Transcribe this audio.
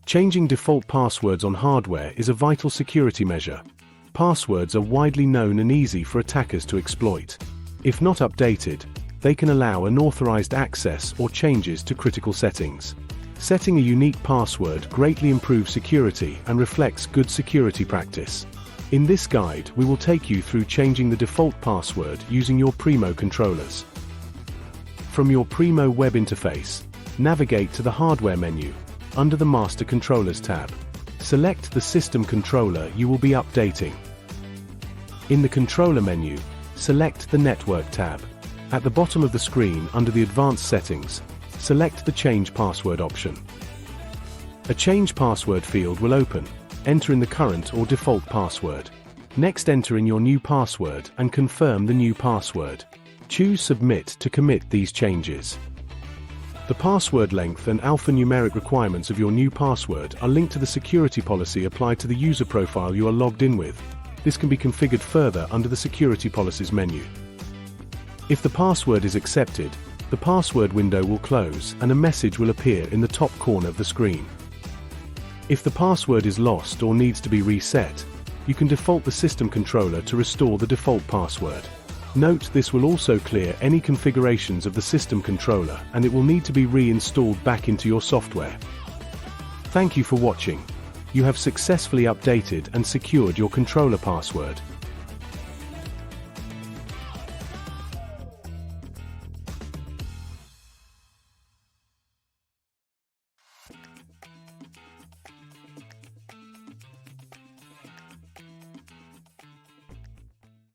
Changing default passwords on hardware is a vital security measure. Passwords are widely known and easy for attackers to exploit. If not updated, they can allow unauthorized access or changes to critical settings. Setting a unique password greatly improves security and reflects good security practice. In this guide, we will take you through changing the default password using your Primo controllers. From your Primo web interface, navigate to the Hardware menu. Under the Master Controllers tab, select the system controller you will be updating. In the Controller menu, select the Network tab. At the bottom of the screen under the Advanced Settings, select the Change Password option. A Change Password field will open. Enter in the current or default password. Next, enter in your new password and confirm the new password. Choose Submit to commit these changes. The password length and alphanumeric requirements of your new password are linked to the security policy applied to the user profile you are logged in with. This can be configured further under the Security Policies menu. If the password is accepted, the password window will close and a message will appear in the top corner of the screen. If the password is lost or needs to be reset, you can default the system controller to restore the default password. Note, this will also clear any configurations of the system controller and it will need to be reinstalled back into your software. Thank you for watching. You have successfully updated and secured your controller password.